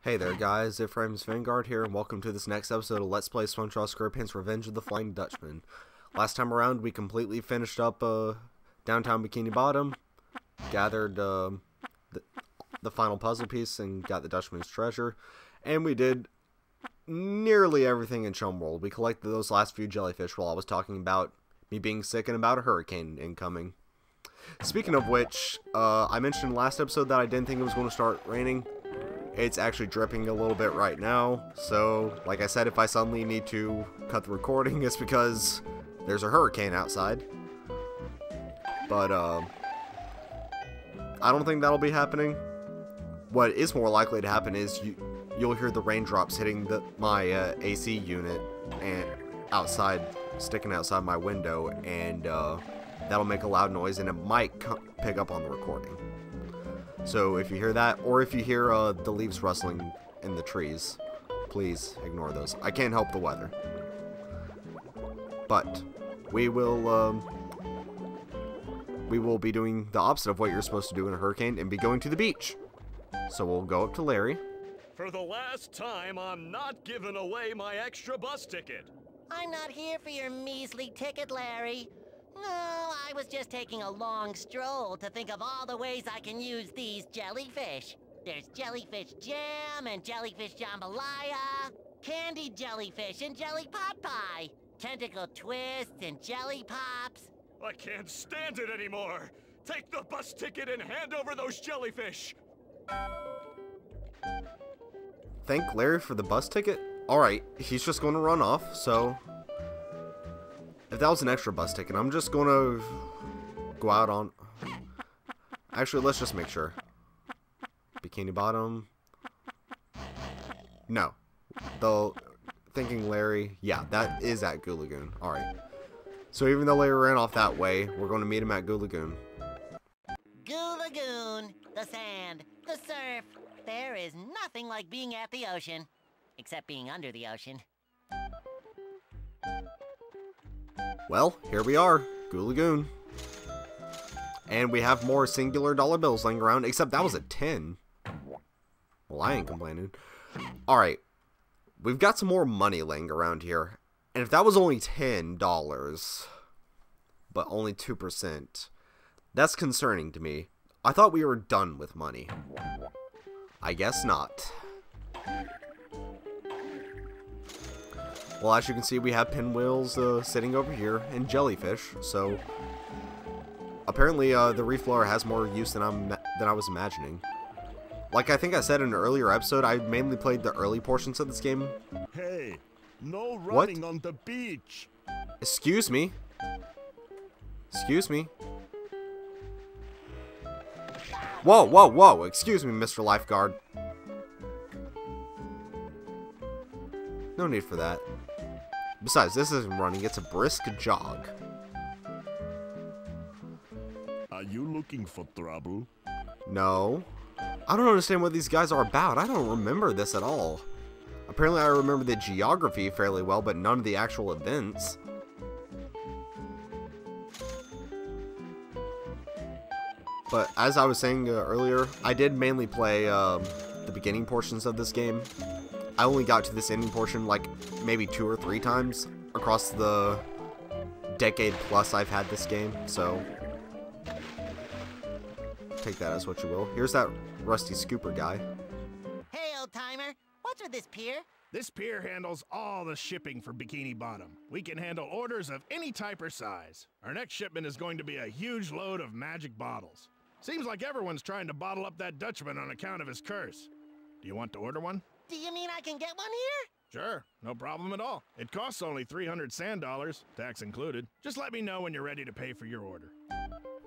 Hey there guys, Ephraim's Vanguard here, and welcome to this next episode of Let's Play SpongeBob SquarePants Revenge of the Flying Dutchman. Last time around, we completely finished up downtown Bikini Bottom, gathered the final puzzle piece, and got the Dutchman's treasure, and we did nearly everything in Chum World. We collected those last few jellyfish while I was talking about me being sick and about a hurricane incoming. Speaking of which, I mentioned last episode that I didn't think it was going to start raining. It's actually dripping a little bit right now, so like I said, if I suddenly need to cut the recording, it's because there's a hurricane outside. But I don't think that'll be happening. What is more likely to happen is you'll hear the raindrops hitting my AC unit and sticking outside my window, and that'll make a loud noise, and it might pick up on the recording. So if you hear that, or if you hear the leaves rustling in the trees, please ignore those. I can't help the weather. But we will be doing the opposite of what you're supposed to do in a hurricane and be going to the beach. So we'll go up to Larry. For the last time, I'm not giving away my extra bus ticket. I'm not here for your measly ticket, Larry. No, I was just taking a long stroll to think of all the ways I can use these jellyfish. There's jellyfish jam and jellyfish jambalaya, candied jellyfish and jelly pot pie, tentacle twists and jelly pops. I can't stand it anymore. Take the bus ticket and hand over those jellyfish. Thank Larry for the bus ticket? Alright, he's just going to run off, so if that was an extra bus ticket, I'm just going to go out on... Actually, let's just make sure. Bikini Bottom. No. Thinking Larry. Yeah, that is at Goo Lagoon. Alright. So even though Larry ran off that way, we're going to meet him at Goo Lagoon. Goo Lagoon, the sand, the surf. There is nothing like being at the ocean. Except being under the ocean. Well, here we are, Goo Lagoon. And we have more singular dollar bills laying around, except that was a 10. Well, I ain't complaining. Alright, we've got some more money laying around here. And if that was only $10, but only 2%, that's concerning to me. I thought we were done with money. I guess not. Well, as you can see, we have pinwheels sitting over here and jellyfish. So apparently, the reef blower has more use than I was imagining. Like I think I said in an earlier episode, I mainly played the early portions of this game. Hey, no running on the beach. Excuse me. Excuse me. Whoa, whoa, whoa! Excuse me, Mr. Lifeguard. No need for that. Besides, this isn't running, it's a brisk jog. Are you looking for trouble? No. I don't understand what these guys are about. I don't remember this at all. Apparently I remember the geography fairly well, but none of the actual events. But as I was saying earlier, I did mainly play the beginning portions of this game. I only got to this ending portion like maybe 2 or 3 times across the decade plus I've had this game, so take that as what you will. Here's that rusty scooper guy. Hey, old-timer, what's with this pier? This pier handles all the shipping for Bikini Bottom. We can handle orders of any type or size. Our next shipment is going to be a huge load of magic bottles. Seems like everyone's trying to bottle up that Dutchman on account of his curse. Do you want to order one? Do you mean I can get one here? Sure, no problem at all. It costs only 300 sand dollars, tax included. Just let me know when you're ready to pay for your order.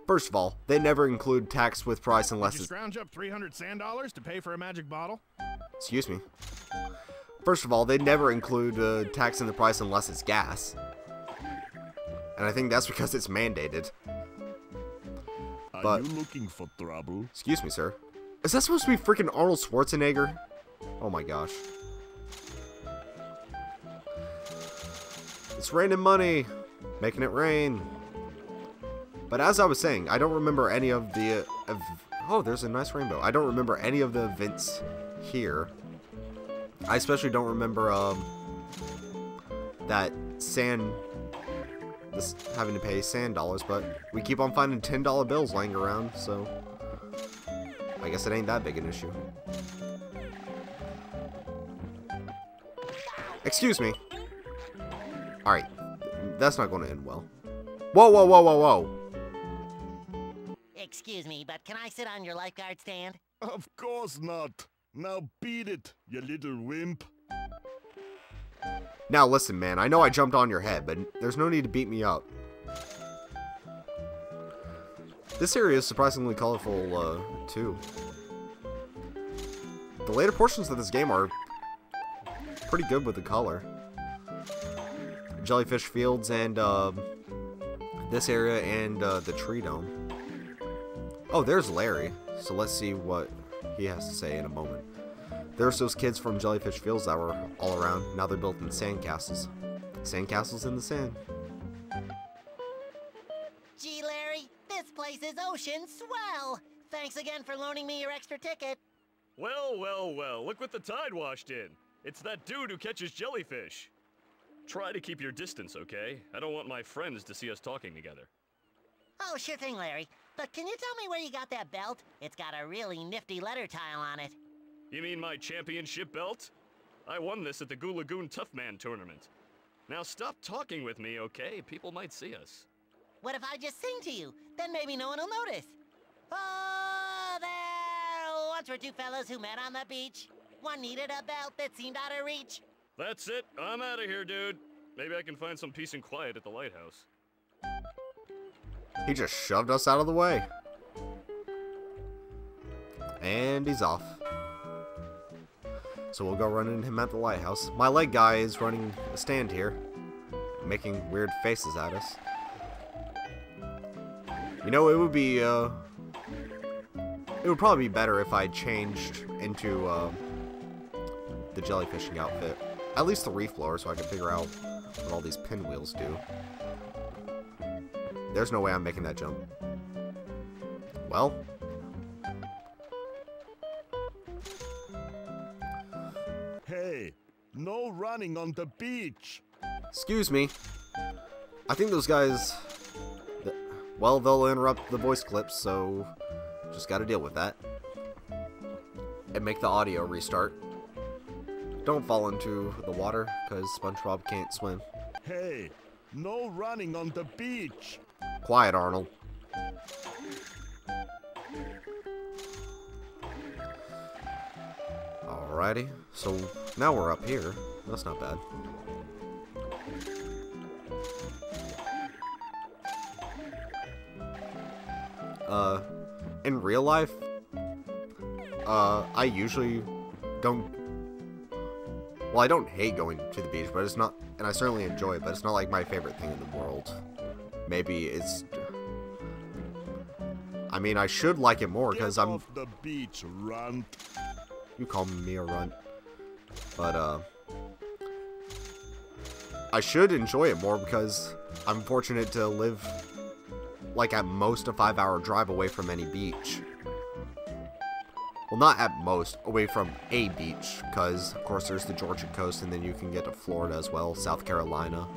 First of all, they never include tax with price unless Did you scrounge up 300 sand dollars to pay for a magic bottle? Excuse me. First of all, they never include tax in the price unless it's gas. And I think that's because it's mandated. Are you looking for trouble? Excuse me, sir. Is that supposed to be freaking Arnold Schwarzenegger? Oh my gosh. It's raining money. Making it rain. But as I was saying, I don't remember any of the... oh, there's a nice rainbow. I don't remember any of the events here. I especially don't remember that having to pay sand dollars, but we keep on finding $10 bills laying around, so I guess it ain't that big an issue. Excuse me. Alright, that's not going to end well. Whoa, whoa, whoa, whoa, whoa. Excuse me, but can I sit on your lifeguard stand? Of course not. Now beat it, you little wimp. Now listen, man, I know I jumped on your head, but there's no need to beat me up. This area is surprisingly colorful, too. The later portions of this game are pretty good with the color. Jellyfish fields and, this area and, the tree dome. Oh, there's Larry. So let's see what he has to say in a moment. There's those kids from Jellyfish Fields that were all around. Now they're built in sandcastles. Sandcastles in the sand. Gee, Larry, this place is ocean swell. Thanks again for loaning me your extra ticket. Well, well, well, look what the tide washed in. It's that dude who catches jellyfish. Try to keep your distance, okay? I don't want my friends to see us talking together. Oh, sure thing, Larry. But can you tell me where you got that belt? It's got a really nifty letter tile on it. You mean my championship belt? I won this at the Goo Lagoon Tough Man tournament. Now stop talking with me, okay? People might see us. What if I just sing to you? Then maybe no one will notice. Oh, there once were two fellows who met on the beach. One needed a belt that seemed out of reach. That's it. I'm out of here, dude. Maybe I can find some peace and quiet at the lighthouse. He just shoved us out of the way. And he's off. So we'll go run into him at the lighthouse. My leg guy is running a stand here, making weird faces at us. You know, it would probably be better if I changed into the jellyfishing outfit. At least the reef blower, so I can figure out what all these pinwheels do. There's no way I'm making that jump. Well. Hey, no running on the beach. Excuse me. I think those guys, well, they'll interrupt the voice clips, so just gotta deal with that. And make the audio restart. Don't fall into the water, because SpongeBob can't swim. Hey, no running on the beach. Quiet, Arnold. Alrighty, so now we're up here. That's not bad. In real life, I usually don't. Well, I don't hate going to the beach, but it's not, and I certainly enjoy it, but it's not like my favorite thing in the world. Maybe it's. I mean, I should like it more because I'm. Off the beach, runt. You call me a runt, but I should enjoy it more because I'm fortunate to live like at most a 5-hour drive away from any beach. Well, not at most, away from a beach, because of course there's the Georgia coast, and then you can get to Florida as well, South Carolina.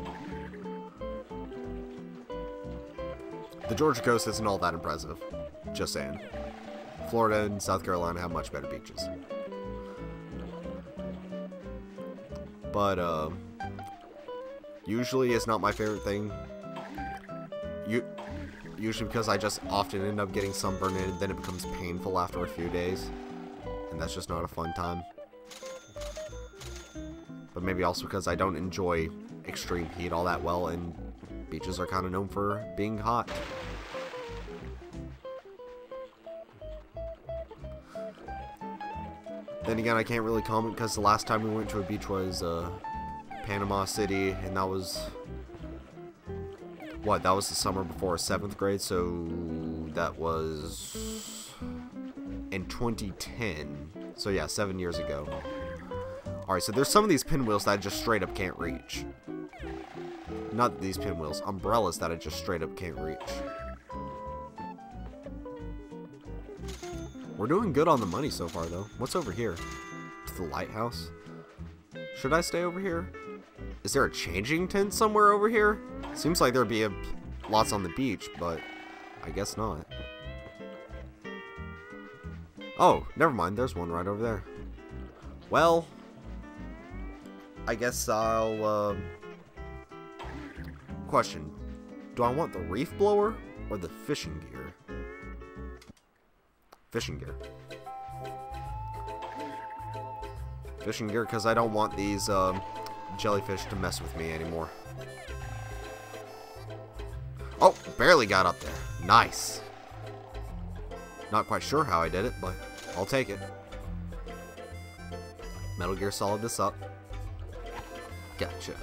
The Georgia coast isn't all that impressive, just saying. Florida and South Carolina have much better beaches. But, usually it's not my favorite thing. Usually because I just often end up getting sunburned and then it becomes painful after a few days. And that's just not a fun time. But maybe also because I don't enjoy extreme heat all that well, and beaches are kind of known for being hot. Then again, I can't really comment because the last time we went to a beach was Panama City, and that was what? That was the summer before 7th grade, so that was in 2010. So yeah, 7 years ago. Alright, so there's some of these pinwheels that I just straight up can't reach. Not these pinwheels, umbrellas that I just straight up can't reach. We're doing good on the money so far, though. What's over here? To the lighthouse? Should I stay over here? Is there a changing tent somewhere over here? Seems like there'd be lots on the beach, but I guess not. Oh, never mind. There's one right over there. Well, I guess I'll, question. Do I want the reef blower or the fishing gear? Fishing gear. Fishing gear, because I don't want these, jellyfish to mess with me anymore. Oh, barely got up there. Nice. Not quite sure how I did it, but I'll take it. Metal Gear Solid this up. Gotcha.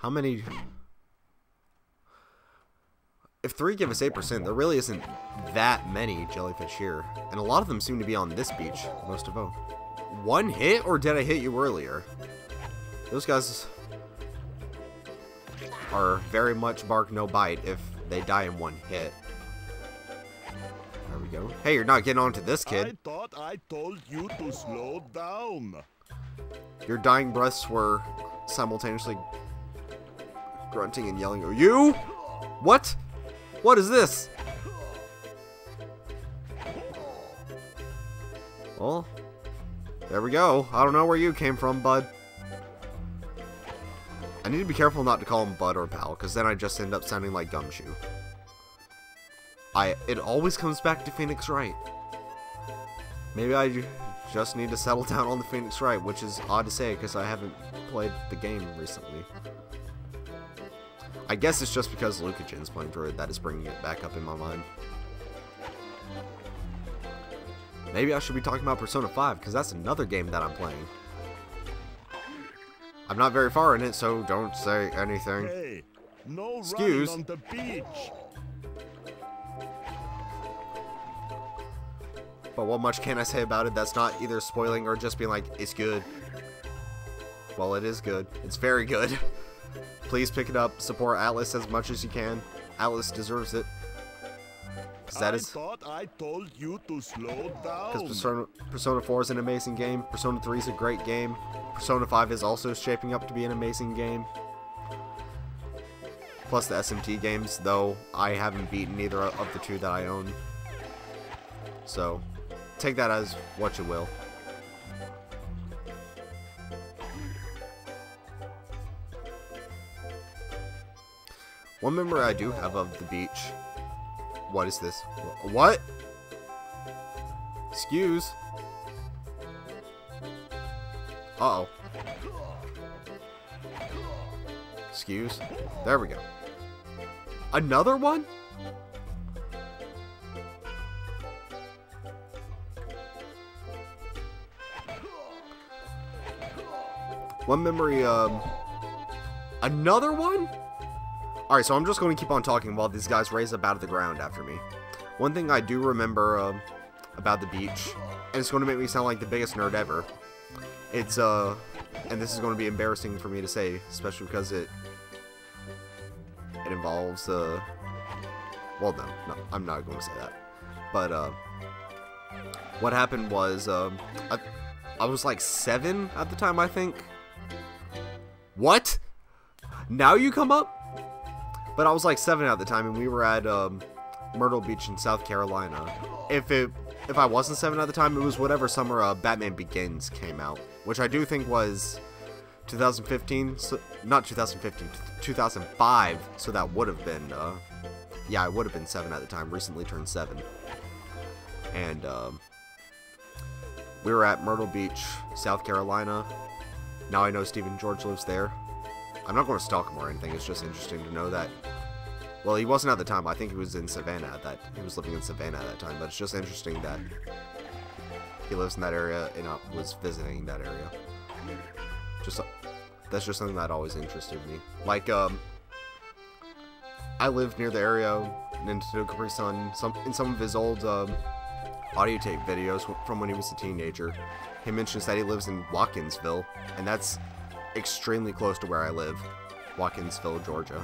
How many... If 3 give us 8%, there really isn't that many jellyfish here. And a lot of them seem to be on this beach, most of them. 1 hit, or did I hit you earlier? Those guys are very much bark no bite if they die in 1 hit. There we go. Hey, you're not getting onto this, kid. I thought I told you to slow down. Your dying breaths were simultaneously grunting and yelling. Oh, you? What? What is this? Well, there we go. I don't know where you came from, bud. I need to be careful not to call him bud or pal, because then I just end up sounding like Gumshoe. It always comes back to Phoenix Wright. Maybe I just need to settle down on the Phoenix Wright, which is odd to say because I haven't played the game recently. I guess it's just because Lucagen's playing through it that is bringing it back up in my mind. Maybe I should be talking about Persona 5, because that's another game that I'm playing. I'm not very far in it, so don't say anything. Hey, no Excuse. running on the beach. But what much can I say about it that's not either spoiling or just being like, it's good. Well, it is good. It's very good. Please pick it up. Support Atlas as much as you can. Atlas deserves it. I thought I told you to slow down. Because Persona 4 is an amazing game. Persona 3 is a great game. Persona 5 is also shaping up to be an amazing game. Plus the SMT games, though I haven't beaten either of the 2 that I own. So, take that as what you will. One memory I do have of the beach. What is this? What? Excuse. Uh-oh. Excuse. There we go. Another one? One memory, another one? Alright, so I'm just going to keep on talking while these guys raise up out of the ground after me. One thing I do remember about the beach, and it's going to make me sound like the biggest nerd ever. It's, and this is going to be embarrassing for me to say, especially because it involves, well, no, I'm not going to say that. But, what happened was, I was like 7 at the time, I think. What? Now you come up? But I was like 7 at the time, and we were at Myrtle Beach in South Carolina. If I wasn't 7 at the time, it was whatever summer Batman Begins came out, which I do think was 2015. So, not 2015, 2005. So that would have been, yeah, I would have been 7 at the time. Recently turned 7, and we were at Myrtle Beach, South Carolina. Now I know Stephen George lives there. I'm not going to stalk him or anything, it's just interesting to know that. Well, he wasn't at the time, I think he was in Savannah at that, he was living in Savannah at that time, but it's just interesting that he lives in that area and was visiting that area. Just, that's just something that always interested me. Like, I lived near the area, Nintendo Capri Sun, in some of his old, audio tape videos from when he was a teenager. He mentions that he lives in Watkinsville, and that's extremely close to where I live, Watkinsville, Georgia.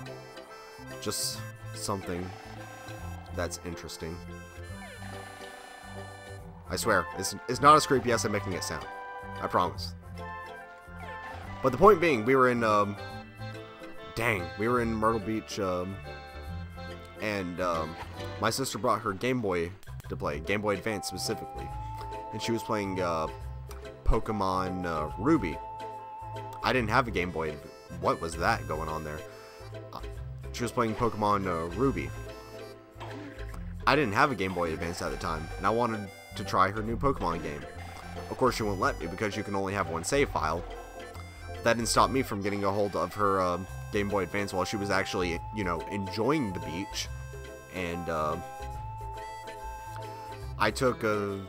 Just something that's interesting. I swear, it's not as creepy as I'm making it sound. I promise. But the point being, we were in, we were in Myrtle Beach, and my sister brought her Game Boy to play, Game Boy Advance specifically. And she was playing, Pokemon, Ruby. I didn't have a Game Boy. What was that going on there? She was playing Pokemon, Ruby. I didn't have a Game Boy Advance at the time, and I wanted to try her new Pokemon game. Of course, she wouldn't let me because you can only have one save file. That didn't stop me from getting a hold of her Game Boy Advance while she was actually, you know, enjoying the beach. And I took her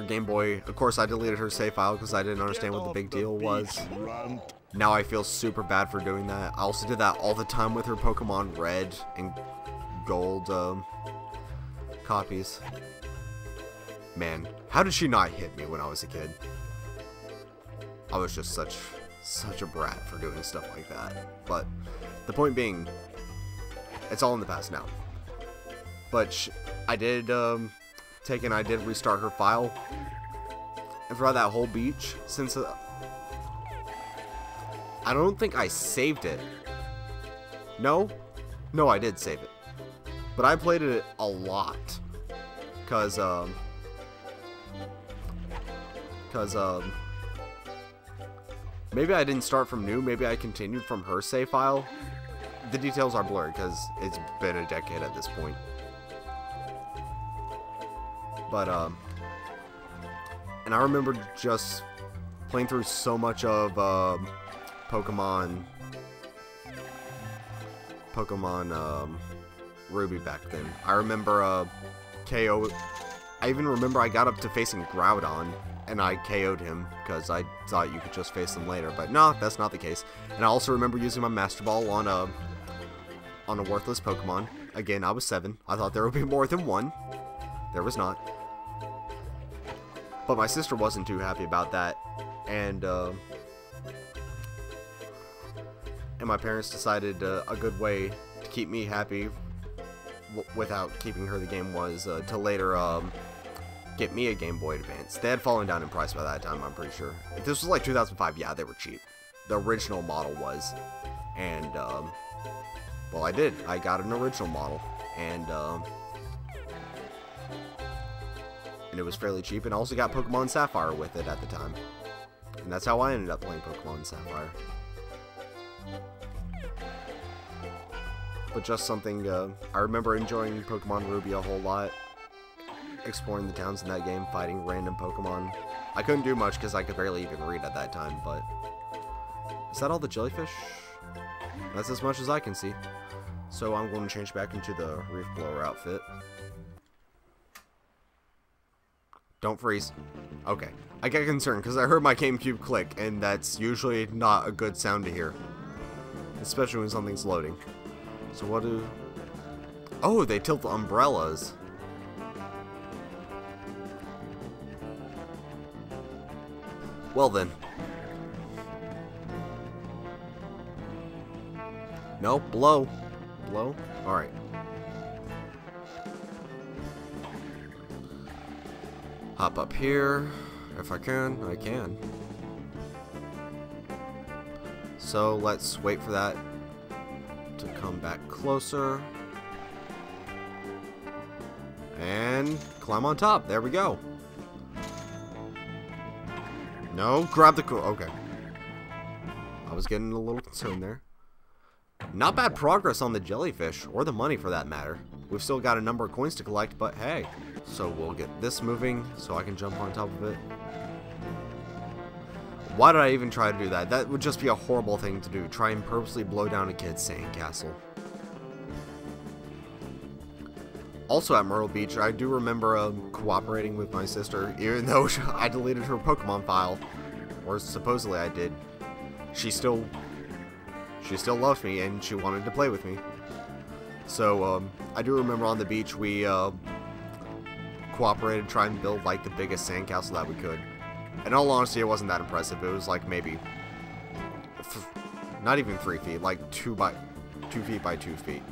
Game Boy. Of course, I deleted her save file because I didn't understand what the big deal was. Now I feel super bad for doing that. I also did that all the time with her Pokemon Red and Gold copies. Man, how did she not hit me when I was a kid? I was just such a brat for doing stuff like that. But the point being, it's all in the past now. But I did I did restart her file, and throughout that whole beach, since I don't think I saved it. No, I did save it, but I played it a lot, cause maybe I didn't start from new, maybe I continued from her save file. The details are blurred because it's been a decade at this point. But, and I remember just playing through so much of, Pokemon, Ruby back then. I remember, KO, I even remember I got up to facing Groudon, and I KO'd him, because I thought you could just face him later, but no, that's not the case. And I also remember using my Master Ball on a worthless Pokemon. Again, I was 7. I thought there would be more than one. There was not. But my sister wasn't too happy about that, and my parents decided a good way to keep me happy without keeping her the game was to later get me a Game Boy Advance. They had fallen down in price by that time, I'm pretty sure. If this was like 2005, yeah, they were cheap. The original model was, and well, I did. I got an original model, and it was fairly cheap, and I also got Pokemon Sapphire with it at the time. And that's how I ended up playing Pokemon Sapphire. But just something, I remember enjoying Pokemon Ruby a whole lot. Exploring the towns in that game, fighting random Pokemon. I couldn't do much because I could barely even read at that time, but... Is that all the jellyfish? That's as much as I can see. So I'm going to change back into the Reef Blower outfit. Don't freeze. Okay. I get concerned because I heard my GameCube click, and that's usually not a good sound to hear. Especially when something's loading. So what do... Oh, they tilt the umbrellas. Well then. No, blow. Blow? Alright. Hop up here. If I can, I can. So let's wait for that to come back closer. And climb on top. There we go. No, grab the okay. I was getting a little concerned there. Not bad progress on the jellyfish, or the money for that matter. We've still got a number of coins to collect, but hey. So we'll get this moving so I can jump on top of it. Why did I even try to do that? That would just be a horrible thing to do. Try and purposely blow down a kid's sandcastle. Also at Myrtle Beach, I do remember cooperating with my sister, even though I deleted her Pokemon file, or supposedly I did. She still loves me, and she wanted to play with me. So I do remember on the beach we cooperated, trying to build like the biggest sandcastle that we could. In all honesty, it wasn't that impressive. It was like maybe not even 3 feet, like 2 feet by 2 feet.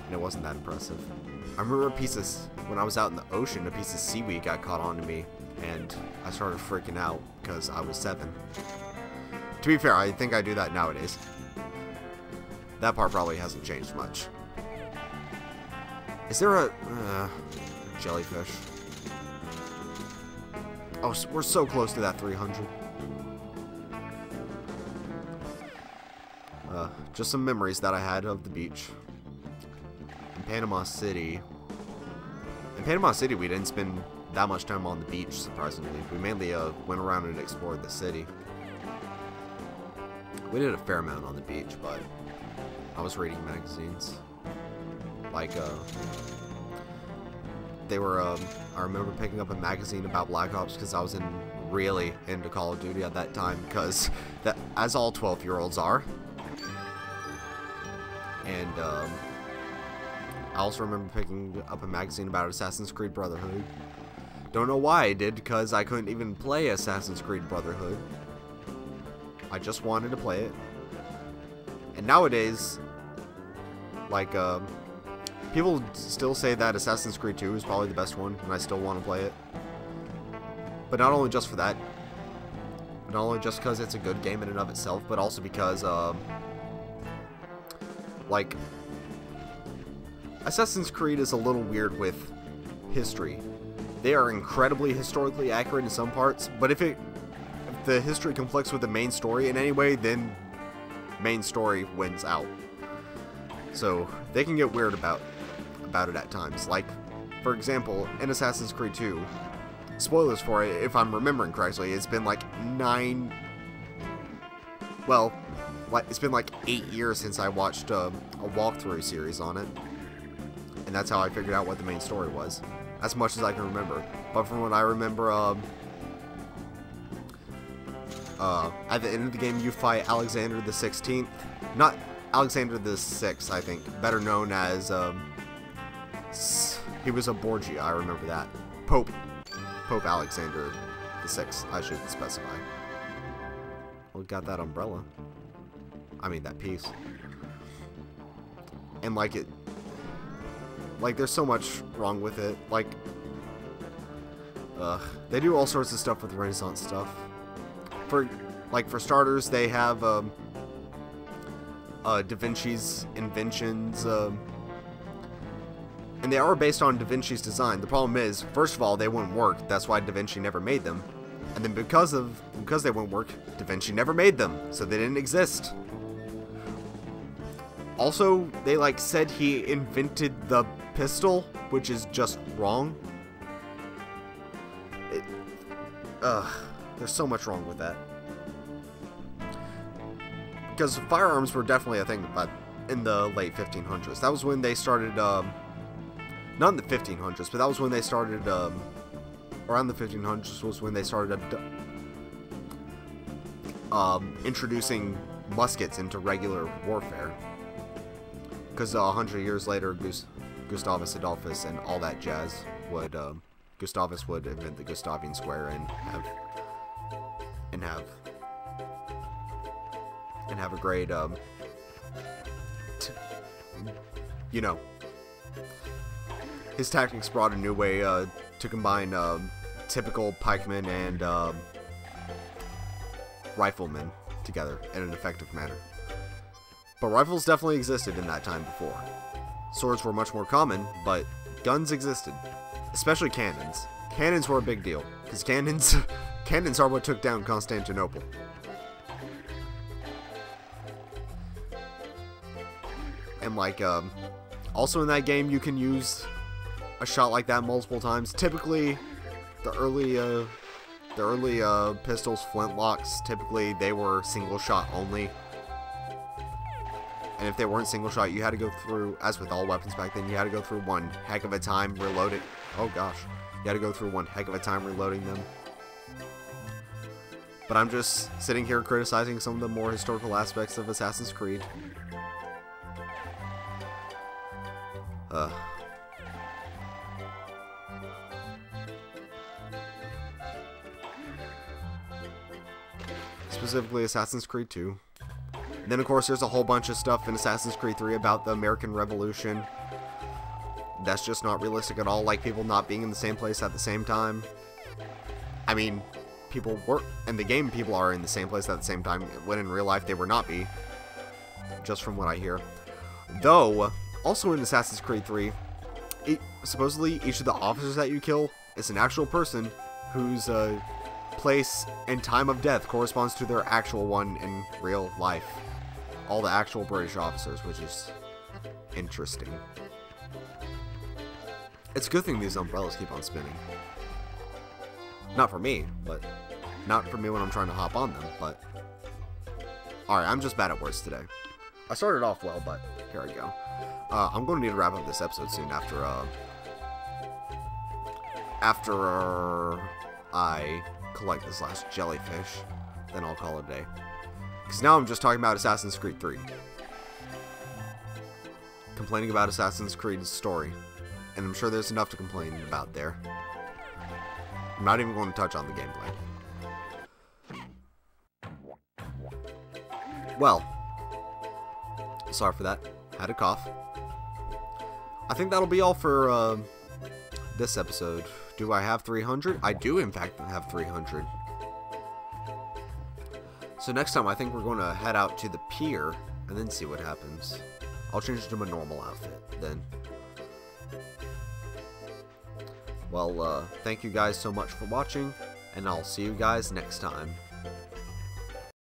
And it wasn't that impressive. I remember when I was out in the ocean, a piece of seaweed got caught onto me, and I started freaking out because I was 7. To be fair, I think I do that nowadays. That part probably hasn't changed much. Is there a jellyfish? Oh, we're so close to that 300. Just some memories that I had of the beach. In Panama City. In Panama City, we didn't spend that much time on the beach, surprisingly. We mainly went around and explored the city. We did a fair amount on the beach, but I was reading magazines. Like, they were, I remember picking up a magazine about Black Ops because I was really into Call of Duty at that time, because that, as all 12-year-olds are. And, I also remember picking up a magazine about Assassin's Creed Brotherhood. Don't know why I did, because I couldn't even play Assassin's Creed Brotherhood. I just wanted to play it. And nowadays, like, people still say that Assassin's Creed 2 is probably the best one, and I still want to play it. But not only just for that, not only just because it's a good game in and of itself, but also because, like, Assassin's Creed is a little weird with history. They are incredibly historically accurate in some parts, but if the history conflicts with the main story in any way, then main story wins out. So they can get weird about it at times. Like, for example, in Assassin's Creed 2, spoilers for it, if I'm remembering correctly, it's been like it's been like 8 years since I watched a walkthrough series on it, and that's how I figured out what the main story was, as much as I can remember. But from what I remember, at the end of the game, you fight Alexander the 16th, not Alexander the 6th, I think, better known as, he was a Borgia, I remember that. Pope Alexander the 6th, I should specify. Well, got that umbrella. I mean, that piece. And, like, there's so much wrong with it. Like, they do all sorts of stuff with Renaissance stuff. For starters, they have, Da Vinci's inventions, and they are based on Da Vinci's design. The problem is, first of all, they wouldn't work. That's why Da Vinci never made them. And then because they wouldn't work, Da Vinci never made them, so they didn't exist. Also, they, like, said he invented the pistol, which is just wrong. There's so much wrong with that. Because firearms were definitely a thing in the late 1500s. That was when they started, not in the 1500s, but that was when they started, around the 1500s was when they started introducing muskets into regular warfare. Because 100 years later, Gustavus Adolphus and all that jazz would, Gustavus would invent the Gustavian square and have a great, you know, his tactics brought a new way to combine typical pikemen and riflemen together in an effective manner. But rifles definitely existed in that time before. Swords were much more common, but guns existed. Especially cannons. Cannons were a big deal, because cannons are what took down Constantinople. And, like, also in that game, you can use a shot like that multiple times. Typically, the early pistols, flintlocks, typically they were single shot only. And if they weren't single shot, you had to go through, as with all weapons back then, you had to go through one heck of a time reloading. Oh gosh. You had to go through one heck of a time reloading them. But I'm just sitting here criticizing some of the more historical aspects of Assassin's Creed. Specifically Assassin's Creed 2. And then, of course, there's a whole bunch of stuff in Assassin's Creed 3 about the American Revolution, that's just not realistic at all, like people not being in the same place at the same time. I mean, people were, in the game people are in the same place at the same time, when in real life they would not be, just from what I hear. Though, also in Assassin's Creed 3, supposedly each of the officers that you kill is an actual person whose place and time of death corresponds to their actual one in real life. All the actual British officers, which is interesting. It's a good thing these umbrellas keep on spinning. Not for me, but not for me when I'm trying to hop on them, but alright, I'm just bad at words today. I started off well, but here I go. I'm going to need to wrap up this episode soon after I collect this last jellyfish. Then I'll call it a day. Because now I'm just talking about Assassin's Creed 3. Complaining about Assassin's Creed's story. And I'm sure there's enough to complain about there. I'm not even going to touch on the gameplay. Well, sorry for that. Had a cough. I think that'll be all for this episode. Do I have 300? I do, in fact, have 300. So next time, I think we're going to head out to the pier and then see what happens. I'll change to my normal outfit then. Well, thank you guys so much for watching, and I'll see you guys next time.